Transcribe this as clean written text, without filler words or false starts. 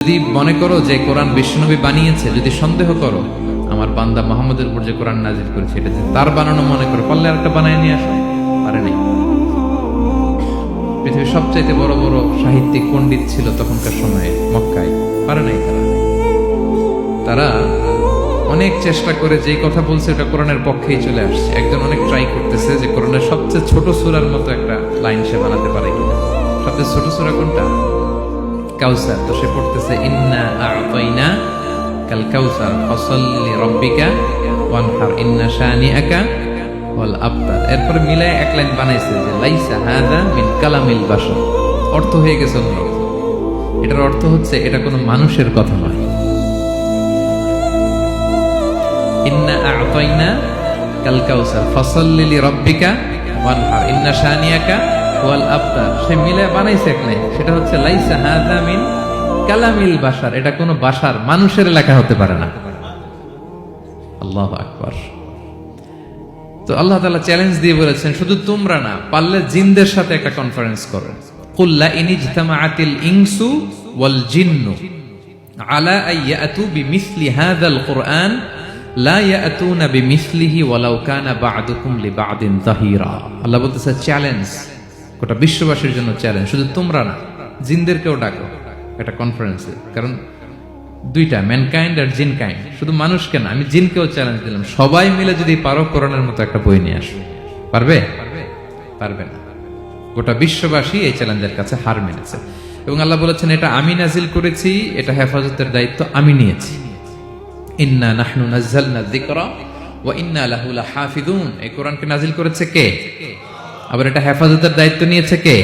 যদি মনে করো যে কোরআন বিশ্বনবী বানিয়েছে, যদি সন্দেহ করো আমার বান্দা মুহাম্মদের উপর যে কোরআন নাজিল করেছে এটা যে তার বানানো মনে করো, পারলে আরেকটা বানায় নিয়ে আসো, পারে নাই। পৃথিবীর সবচাইতে বড় বড় সাহিত্যিক পণ্ডিত ছিল তখনকার সময়ে মক্কায়, পারে নাই তারা অনেক চেষ্টা করে যেই কথা বলছে এটা কোরআনের পক্ষেই চলে আসছে। একজন অনেক ট্রাই করতেছে যে কোরআনের সবচেয়ে ছোট সূরার মতো একটা লাইন সে বানাতে পারে কিনা। সবচেয়ে ছোট সূরা কোনটা? কাউসার। তো সে পড়তেছে ইন্না আ'তাইনা কাল কাউসার ফাসাল্লি লিরাব্বিকা ওয়ানহার ইন্না শানিআকা ওয়াল আবতার। এরপর মিলায় এক লাইন বানাইছে যে লাইসা হাযা মিন কালামিল বাশার। অর্থ হয়ে গেছে অন্য। এটার অর্থ হচ্ছে এটা কোনো মানুষের কথা নয়। ইন্না আ'তাইনা কাল কাউসার ফাসাল্লি লিরাব্বিকা ওয়ানহার ইন্না শানিআকা ওয়াল আবতার। সে মিলায় বানাইছে এক লাইন, সেটা হচ্ছে লাইসা হাযা মিন কালামিল বাশার। এটা কোনো বাশার মানুষের লেখা হতে পারে না। আল্লাহু আকবার। তো আল্লাহ তাআলা চ্যালেঞ্জ দিয়ে বলেছেন শুধু তোমরা না, পারলে জিনদের সাথে একটা কনফারেন্স করো। কুল লা ইন ইজতামাআতিল ইনসু ওয়াল জিন্নু আলা আইয়াতু বিমিসলি হাযাল কুরআন লা ইয়াতুনা বিমিসলিহি ওয়ালাউ কানা বা'দুকুম লিবা'দিন যাহিরা। আল্লাহ বলতেছে চ্যালেঞ্জ, গোটা বিশ্ববাসীর জন্য চ্যালেঞ্জ। শুধু তোমরা না, জিনদেরকেও ডাকো একটা কনফারেন্সে। কারণ দুইটা, ম্যানকাইন্ড আর জিনকাইন্ড। শুধু মানুষকে না, আমি জিনকেও চ্যালেঞ্জ দিলাম, সবাই মিলে যদি পারো কোরআনের মতো একটা বই নিয়ে আসো। পারবে? পারবে না। গোটা বিশ্ববাসী এই চ্যালেঞ্জের কাছে হার মেনেছে। এবং আল্লাহ বলেছেন এটা আমি নাজিল করেছি, এটা হেফাজতের দায়িত্ব আমি নিয়েছি। ইন্না নাহনু নাযালনা যিকরা ওয়া ইন্না লাহু লাহাফিজুন। এই কোরআনকে নাজিল করেছে কে? আবার এটা হেফাজতের দায়িত্ব নিয়েছে কে?